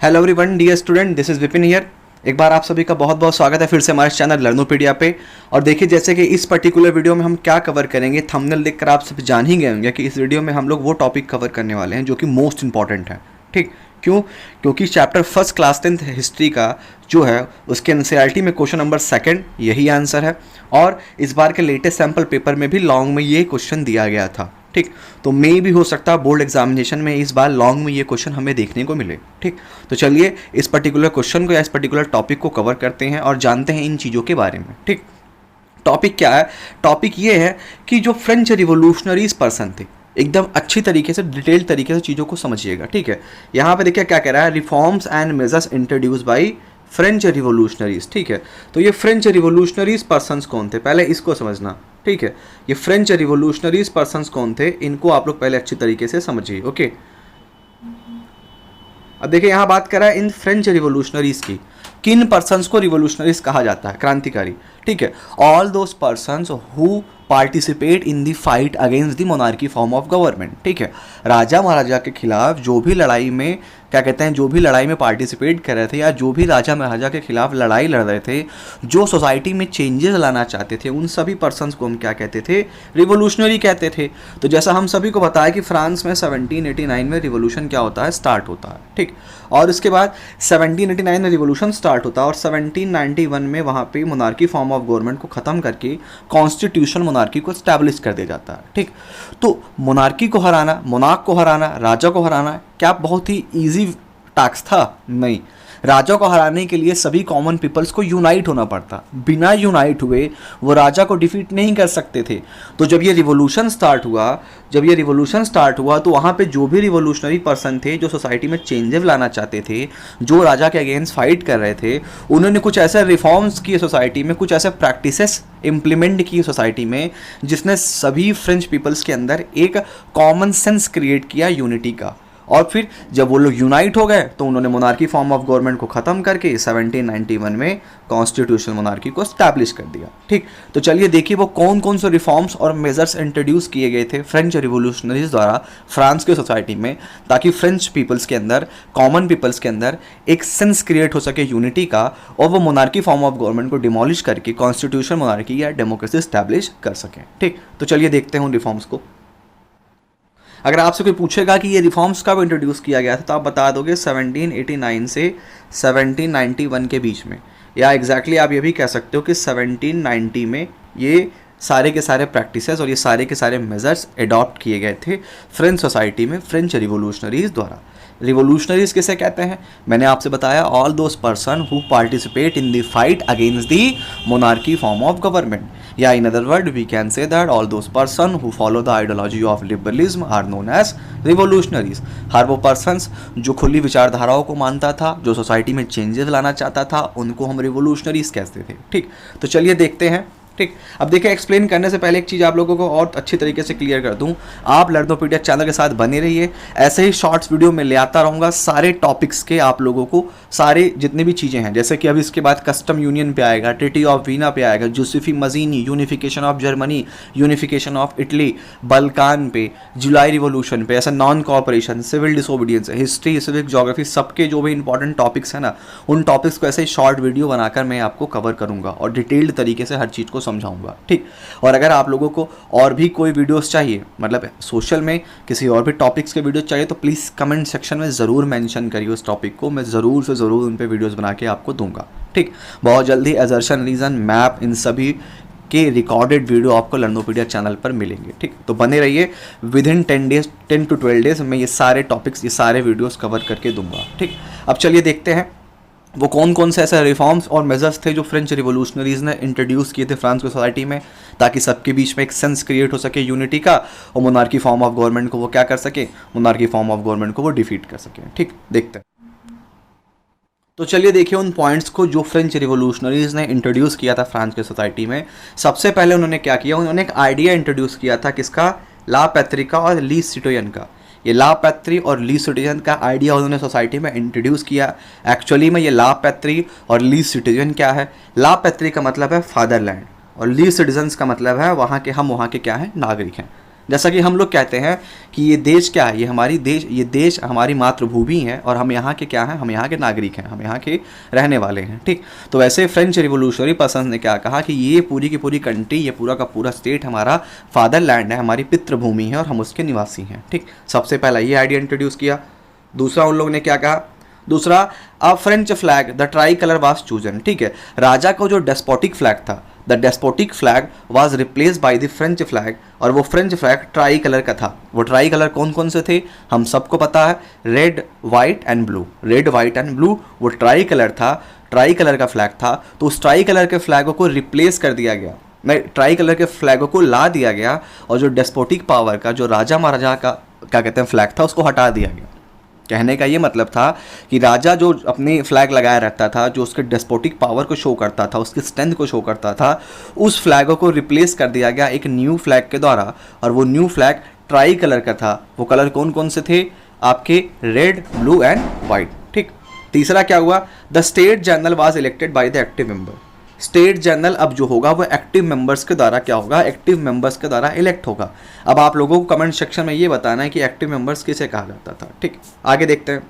Hello everyone, dear student, this is Vipin here. एक बार आप सभी का बहुत बहुत स्वागत है फिर से हमारे चैनल लर्नोपीडिया पे। और देखिए, जैसे कि इस पर्टिकुलर वीडियो में हम क्या कवर करेंगे, थंबनेल देखकर आप सब जान ही गए होंगे कि इस वीडियो में हम लोग वो टॉपिक कवर करने वाले हैं जो कि मोस्ट इंपॉर्टेंट है। ठीक, क्यों? क्योंकि chapter first class 10th history का जो है उसके एनसीईआरटी में क्वेश्चन नंबर 2 यही आंसर है। और इस बार के लेटेस्ट सैम्पल पेपर में भी लॉन्ग में ये क्वेश्चन दिया गया था। ठीक, तो मे भी हो सकता है बोर्ड एग्जामिनेशन में इस बार लॉन्ग में ये क्वेश्चन हमें देखने को मिले। ठीक, तो चलिए इस पर्टिकुलर क्वेश्चन को या इस पर्टिकुलर टॉपिक को कवर करते हैं और जानते हैं इन चीज़ों के बारे में। ठीक, टॉपिक क्या है? टॉपिक ये है कि जो फ्रेंच रिवोल्यूशनरीज पर्सन थे, एकदम अच्छी तरीके से डिटेल्ड तरीके से चीज़ों को समझिएगा। ठीक है, यहाँ पे देखिए क्या कह रहा है, reforms and measures introduce by French revolutionaries. ठीक है, तो ये फ्रेंच रिवोल्यूशनरीज पर्सन्स कौन थे, पहले इसको समझना। ठीक है, ये फ्रेंच रिवोल्यूशनरीज पर्सन्स कौन थे, इनको आप लोग पहले अच्छी तरीके से समझिए। ओके, अब देखिए यहाँ बात कर रहा है इन फ्रेंच रिवोल्यूशनरीज की, किन पर्सन्स को रिवोल्यूशनरीज कहा जाता है, क्रांतिकारी। ठीक है, all those persons who participate in the fight against the monarchy form of government. ठीक है, राजा महाराजा के खिलाफ जो भी लड़ाई में क्या कहते हैं, जो भी लड़ाई में पार्टिसिपेट कर रहे थे या जो भी राजा महाराजा के खिलाफ लड़ाई लड़ रहे थे, जो सोसाइटी में चेंजेस लाना चाहते थे, उन सभी पर्सन्स को हम क्या कहते थे, रिवोल्यूशनरी कहते थे। तो जैसा हम सभी को बताया कि फ्रांस में 1789 में रिवोल्यूशन क्या होता है, स्टार्ट होता है। ठीक, और उसके बाद 1789 में रिवोल्यूशन स्टार्ट होता है और 1791 में वहाँ पे मोनार्की फॉर्म ऑफ गवर्नमेंट को ख़त्म करके कॉन्स्टिट्यूशन मोनार्की को स्टैब्लिश कर दिया जाता है। ठीक, तो मोनार्की को हराना, मोनार्क को हराना, राजा को हराना क्या बहुत ही ईजी टास्क था? नहीं, राजा को हराने के लिए सभी कॉमन पीपल्स को यूनाइट होना पड़ता। बिना यूनाइट हुए वो राजा को डिफीट नहीं कर सकते थे। तो जब ये रिवोल्यूशन स्टार्ट हुआ तो वहाँ पे जो भी रिवोल्यूशनरी पर्सन थे, जो सोसाइटी में चेंजेस लाना चाहते थे, जो राजा के अगेंस्ट फाइट कर रहे थे, उन्होंने कुछ ऐसे रिफॉर्म्स किए सोसाइटी में, कुछ ऐसे प्रैक्टिसेस इम्प्लीमेंट की सोसाइटी में, जिसने सभी फ्रेंच पीपल्स के अंदर एक कॉमन सेंस क्रिएट किया यूनिटी का। और फिर जब वो लोग यूनाइट हो गए तो उन्होंने मोनार्की फॉर्म ऑफ गवर्नमेंट को ख़त्म करके 1791 में कॉन्स्टिट्यूशनल मोनार्की को स्टैब्लिश कर दिया। ठीक, तो चलिए देखिए वो कौन कौन से रिफॉर्म्स और मेजर्स इंट्रोड्यूस किए गए थे फ्रेंच रिवोल्यूशनरीज द्वारा फ्रांस के सोसाइटी में, ताकि फ्रेंच पीपल्स के अंदर, कॉमन पीपल्स के अंदर एक सेंस क्रिएट हो सके यूनिटी का, और वो मोनार्की फॉर्म ऑफ गवर्नमेंट को डिमोलिश करके कॉन्स्टिट्यूशन मोनार्की या डेमोक्रेसी स्टैब्लिश कर सकें। ठीक, तो चलिए देखते हैं उन रिफॉर्म्स को। अगर आपसे कोई पूछेगा कि ये रिफॉर्म्स कब इंट्रोड्यूस किया गया था, तो आप बता दोगे 1789 से 1791 के बीच में, या एग्जैक्टली आप ये भी कह सकते हो कि 1790 में ये सारे के सारे प्रैक्टिसेस और ये सारे के सारे मेजर्स अडॉप्ट किए गए थे फ्रेंच सोसाइटी में फ्रेंच रिवोल्यूशनरीज द्वारा। रिवोल्यूशनरीज किसे कहते हैं? मैंने आपसे बताया, all those person who participate in the fight against the monarchy form of government, या in other word we can say that all those person who follow the ideology of liberalism are known as revolutionaries. हर वो persons जो खुली विचारधाराओं को मानता था, जो सोसाइटी में चेंजेस लाना चाहता था, उनको हम रिवोल्यूशनरीज कहते थे। ठीक, तो चलिए देखते हैं। ठीक, अब देखिए एक्सप्लेन करने से पहले एक चीज़ आप लोगों को और अच्छी तरीके से क्लियर कर दूं, आप लर्नोपीडिया चैनल के साथ बने रहिए। ऐसे ही शॉर्ट्स वीडियो में ले आता रहूँगा सारे टॉपिक्स के, आप लोगों को सारे जितने भी चीज़ें हैं, जैसे कि अभी इसके बाद कस्टम यूनियन पे आएगा, ट्रीटी ऑफ वीना पे आएगा, Giuseppe Mazzini, unification of Germany, unification of Italy, Balkan पे, जुलाई रिवोल्यूशन पे, ऐसा non cooperation, civil disobedience, history, civic, geography, सबके जो भी इंपॉर्टेंट टॉपिक्स हैं ना, उन टॉपिक्स को ऐसे ही शॉर्ट वीडियो बनाकर मैं आपको कवर करूँगा और डिटेल्ड तरीके से हर चीज़ को समझाऊंगा। ठीक, और अगर आप लोगों को और भी कोई वीडियोस चाहिए, मतलब सोशल में किसी और भी टॉपिक्स के वीडियो चाहिए, तो प्लीज़ कमेंट सेक्शन में ज़रूर मेंशन करिए उस टॉपिक को, मैं ज़रूर से ज़रूर उन पे वीडियोस बना के आपको दूंगा। ठीक, बहुत जल्दी असर्शन, रीज़न, मैप, इन सभी के रिकॉर्डेड वीडियो आपको लर्नोपीडिया चैनल पर मिलेंगे। ठीक, तो बने रहिए। विद इन 10 to 12 डेज मैं ये सारे टॉपिक्स, ये सारे वीडियोज़ कवर करके दूंगा। ठीक, अब चलिए देखते हैं वो कौन कौन से ऐसे रिफॉर्म्स और मेजर्स थे जो फ्रेंच रिवोल्यूशनरीज ने इंट्रोड्यूस किए थे फ्रांस की सोसाइटी में, ताकि सबके बीच में एक सेंस क्रिएट हो सके यूनिटी का, और मोनार्की फॉर्म ऑफ गवर्नमेंट को वो क्या कर सके, मोनार्की फॉर्म ऑफ गवर्नमेंट को वो डिफीट कर सके। ठीक, देखते हैं। तो चलिए देखिए उन पॉइंट्स को जो फ्रेंच रिवोल्यूशनरीज ने इंट्रोड्यूस किया था फ्रांस की सोसाइटी में। सबसे पहले उन्होंने क्या किया, उन्होंने एक आइडिया इंट्रोड्यूस किया था, किसका? ला पैत्रिका और लीज सिटोयन का। ये ला पैत्री और लीज सिटीजन का आइडिया उन्होंने सोसाइटी में इंट्रोड्यूस किया। एक्चुअली में ये ला पैत्री और लीज सिटीजन क्या है? ला पैत्री का मतलब है फादरलैंड, और लीज सिटीजन्स का मतलब है वहाँ के, हम वहाँ के क्या हैं, नागरिक हैं। जैसा कि हम लोग कहते हैं कि ये देश क्या है, ये देश हमारी मातृभूमि है और हम यहाँ के क्या हैं, हम यहाँ के नागरिक हैं, हम यहाँ के रहने वाले हैं, ठीक। तो वैसे फ्रेंच रिवोल्यूशनरी पर्सन ने क्या कहा कि ये पूरी की पूरी कंट्री, ये पूरा का पूरा स्टेट हमारा फादरलैंड है, हमारी पितृभूमि है और हम उसके निवासी हैं, ठीक। सबसे पहला ये आइडिया इंट्रोड्यूस किया। दूसरा उन लोगों ने क्या कहा, दूसरा a French flag the try colour was chosen, ठीक है। राजा को जो डेस्पोटिक फ्लैग था, the despotic flag was replace by the French flag, और वो फ्रेंच फ्लैग ट्राई कलर का था। वो ट्राई कलर कौन कौन से थे, हम सबको पता है, red white and blue, red white and blue वो ट्राई कलर था, ट्राई कलर का फ्लैग था। तो उस ट्राई कलर के फ्लैगों को रिप्लेस कर दिया गया, ट्राई कलर के फ्लैगों को ला दिया गया, और जो डेस्पोटिक पावर का, जो राजा महाराजा का क्या कहते हैं फ्लैग था, उसको हटा दिया गया। कहने का ये मतलब था कि राजा जो अपनी फ्लैग लगाया रहता था, जो उसके डेस्पोटिक पावर को शो करता था, उसकी स्ट्रेंथ को शो करता था, उस फ्लैगों को रिप्लेस कर दिया गया एक न्यू फ्लैग के द्वारा, और वो न्यू फ्लैग ट्राई कलर का था। वो कलर कौन कौन से थे, आपके रेड, ब्लू एंड वाइट, ठीक। तीसरा क्या हुआ, the state general was elected by the active member. State general अब जो होगा वो एक्टिव मेंबर्स के द्वारा क्या होगा, एक्टिव मेंबर्स के द्वारा इलेक्ट होगा। अब आप लोगों को कमेंट सेक्शन में ये बताना है कि एक्टिव मेंबर्स किसे कहा जाता था, ठीक। आगे देखते हैं।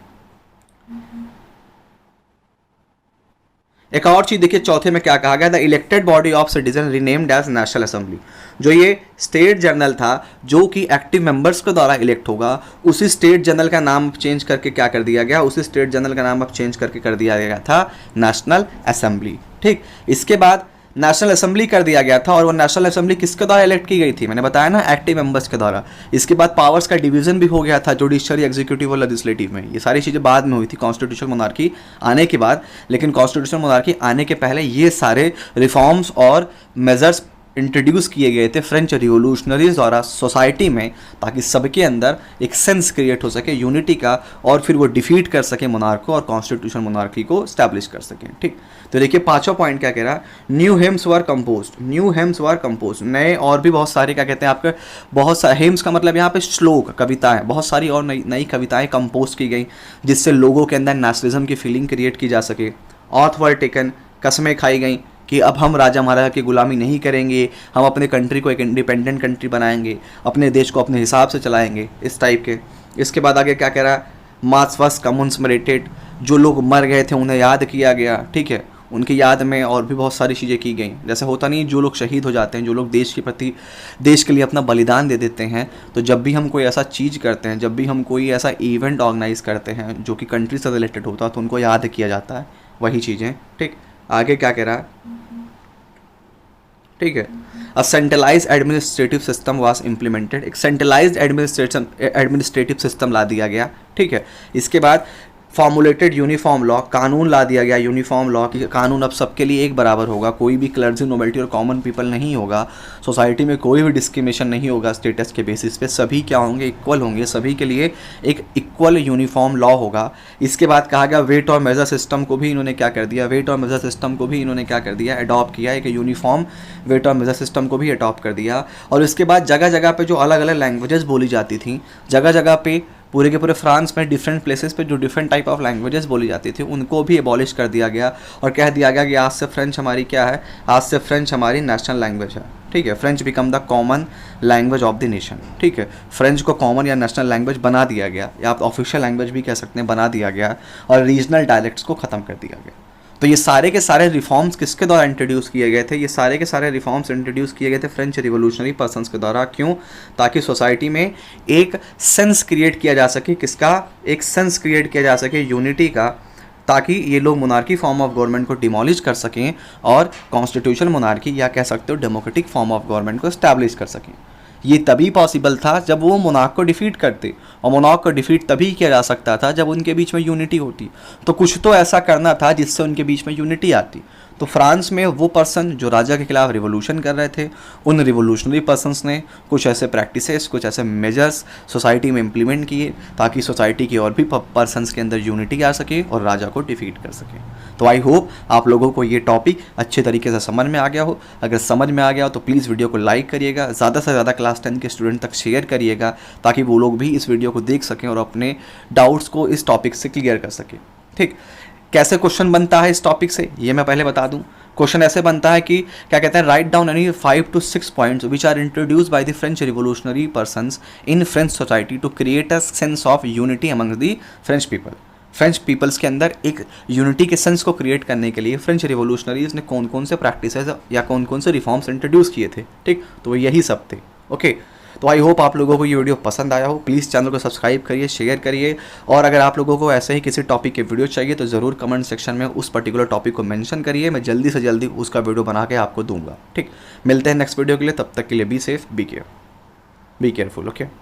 एक और चीज देखिए, चौथे में क्या कहा गया, the elected body of citizen renamed as national assembly. जो ये स्टेट जनरल था जो कि एक्टिव मेंबर्स के द्वारा इलेक्ट होगा, उसी स्टेट जनरल का नाम चेंज करके क्या कर दिया गया, उसी स्टेट जनरल का नाम अब चेंज करके कर दिया गया था नेशनल असेंबली, ठीक। इसके बाद नेशनल असेंबली कर दिया गया था, और वो नेशनल असेंबली किसके द्वारा इलेक्ट की गई थी, मैंने बताया ना, एक्टिव मेंबर्स के द्वारा। इसके बाद पावर्स का डिवीजन भी हो गया था, जुडिशरी, एग्जीक्यूटिव और लेजिस्लेटिव में। ये सारी चीज़ें बाद में हुई थी कॉन्स्टिट्यूशनल मोनार्की आने के बाद, लेकिन कॉन्स्टिट्यूशनल मोनार्की आने के पहले ये सारे रिफॉर्म्स और मेजर्स इंट्रोड्यूस किए गए थे फ्रेंच रिवोल्यूशनरीज द्वारा सोसाइटी में, ताकि सबके अंदर एक सेंस क्रिएट हो सके यूनिटी का, और फिर वो डिफीट कर सके मोनार्क को और कॉन्स्टिट्यूशनल मोनार्की को स्टैब्लिश कर सकें, ठीक। तो देखिए पांचवा पॉइंट क्या कह रहा है, न्यू हेम्स वर कंपोज्ड, न्यू हेम्स वर कंपोज्ड, नए और भी बहुत सारे क्या कहते हैं आपके, बहुत सारे हेम्स का मतलब यहाँ पे श्लोक, कविताएं, बहुत सारी और नई कविताएं कंपोज की गई, जिससे लोगों के अंदर नेशनलिज्म की फीलिंग क्रिएट की जा सके। ऑथ वर टेकन, कस्में खाई गई कि अब हम राजा महाराजा की गुलामी नहीं करेंगे, हम अपने कंट्री को एक इंडिपेंडेंट कंट्री बनाएंगे, अपने देश को अपने हिसाब से चलाएंगे, इस टाइप के। इसके बाद आगे क्या कह रहा है, मास वस कम्समरेटेड, जो लोग मर गए थे उन्हें याद किया गया, ठीक है, उनकी याद में और भी बहुत सारी चीज़ें की गई। जैसे होता नहीं, जो लोग शहीद हो जाते हैं, जो लोग देश के प्रति, देश के लिए अपना बलिदान दे देते हैं, तो जब भी हम कोई ऐसा चीज़ करते हैं, जब भी हम कोई ऐसा इवेंट ऑर्गेनाइज करते हैं जो कि कंट्री से रिलेटेड होता है, तो उनको याद किया जाता है, वही चीज़ें, ठीक। आगे क्या कह रहा है, ठीक है, a centralise administrative system was implemented, एक सेंट्रलाइज्ड एडमिनिस्ट्रेटिव सिस्टम ला दिया गया, ठीक है। इसके बाद फॉर्मुलेटेड यूनिफॉर्म लॉ, कानून ला दिया गया यूनिफॉर्म लॉ की, कानून अब सबके लिए एक बराबर होगा, कोई भी क्लर्जी, नोबेल्टी और कॉमन पीपल नहीं होगा, सोसाइटी में कोई भी डिस्क्रिमिनेशन नहीं होगा स्टेटस के बेसिस पे, सभी क्या होंगे, इक्वल होंगे, सभी के लिए एक इक्वल यूनिफॉर्म लॉ होगा। इसके बाद कहा गया वेट और मेजर सिस्टम को भी इन्होंने क्या कर दिया, वेट और मेजर सिस्टम को भी इन्होंने क्या कर दिया, अडॉप्ट किया, एक यूनिफॉर्म वेट और मेजर सिस्टम को भी अडॉप्ट कर दिया। और इसके बाद जगह जगह पे जो अलग अलग लैंग्वेजेस बोली जाती थी, जगह जगह पे पूरे के पूरे फ्रांस में डिफरेंट प्लेसेस पे जो डिफरेंट टाइप ऑफ लैंग्वेजेस बोली जाती थी, उनको भी एबॉलिश कर दिया गया, और कह दिया गया कि आज से फ्रेंच हमारी क्या है, आज से फ्रेंच हमारी नेशनल लैंग्वेज है, ठीक है। French become the common language of the nation, ठीक है। फ्रेंच को कॉमन या नेशनल लैंग्वेज बना दिया गया, या आप ऑफिशियल लैंग्वेज भी कह सकते हैं, बना दिया गया, और रीजनल डायलेक्ट्स को ख़त्म कर दिया गया। तो ये सारे के सारे रिफॉर्म्स किसके द्वारा इंट्रोड्यूस किए गए थे, ये सारे के सारे रिफॉर्म्स इंट्रोड्यूस किए गए थे फ्रेंच रिवोल्यूशनरी पर्सन्स के द्वारा। क्यों, ताकि सोसाइटी में एक सेंस क्रिएट किया जा सके, किसका, एक सेंस क्रिएट किया जा सके यूनिटी का, ताकि ये लोग मोनार्की फॉर्म ऑफ गवर्नमेंट को डिमोलिश कर सकें और कॉन्स्टिट्यूशनल मोनार्की या कह सकते हो डेमोक्रेटिक फॉर्म ऑफ गवर्नमेंट को इस्टेब्लिश कर सकें। ये तभी पॉसिबल था जब वो मोनार्क को डिफीट करते, और मोनार्क को डिफीट तभी किया जा सकता था जब उनके बीच में यूनिटी होती। तो कुछ तो ऐसा करना था जिससे उनके बीच में यूनिटी आती। तो फ्रांस में वो पर्सन जो राजा के खिलाफ रिवोल्यूशन कर रहे थे, उन रिवोल्यूशनरी पर्सन्स ने कुछ ऐसे प्रैक्टिसेस, कुछ ऐसे मेजर्स सोसाइटी में इम्प्लीमेंट किए, ताकि सोसाइटी की और भी पर्सन्स के अंदर यूनिटी आ सके और राजा को डिफीट कर सके। तो आई होप आप लोगों को ये टॉपिक अच्छे तरीके से समझ में आ गया हो। अगर समझ में आ गया हो तो प्लीज़ वीडियो को लाइक करिएगा, ज़्यादा से ज़्यादा क्लास 10 के स्टूडेंट तक शेयर करिएगा, ताकि वो लोग भी इस वीडियो को देख सकें और अपने डाउट्स को इस टॉपिक से क्लियर कर सकें। ठीक, कैसे क्वेश्चन बनता है इस टॉपिक से, ये मैं पहले बता दूं। क्वेश्चन ऐसे बनता है कि क्या कहते हैं, write down any 5 to 6 points which are introduce by the French revolutionary persons in French society to create a sense of unity among the French people. French peoples के अंदर एक यूनिटी के सेंस को क्रिएट करने के लिए French revolutionaries ने कौन कौन से प्रैक्टिसेस या कौन कौन से रिफॉर्म्स इंट्रोड्यूस किए थे, ठीक। तो यही सब थे, ओके। तो आई होप आप लोगों को ये वीडियो पसंद आया हो। प्लीज़ चैनल को सब्सक्राइब करिए, शेयर करिए, और अगर आप लोगों को ऐसे ही किसी टॉपिक के वीडियो चाहिए तो ज़रूर कमेंट सेक्शन में उस पर्टिकुलर टॉपिक को मेंशन करिए। मैं जल्दी से जल्दी उसका वीडियो बना के आपको दूंगा, ठीक। मिलते हैं नेक्स्ट वीडियो के लिए, तब तक के लिए be safe, be careful, okay.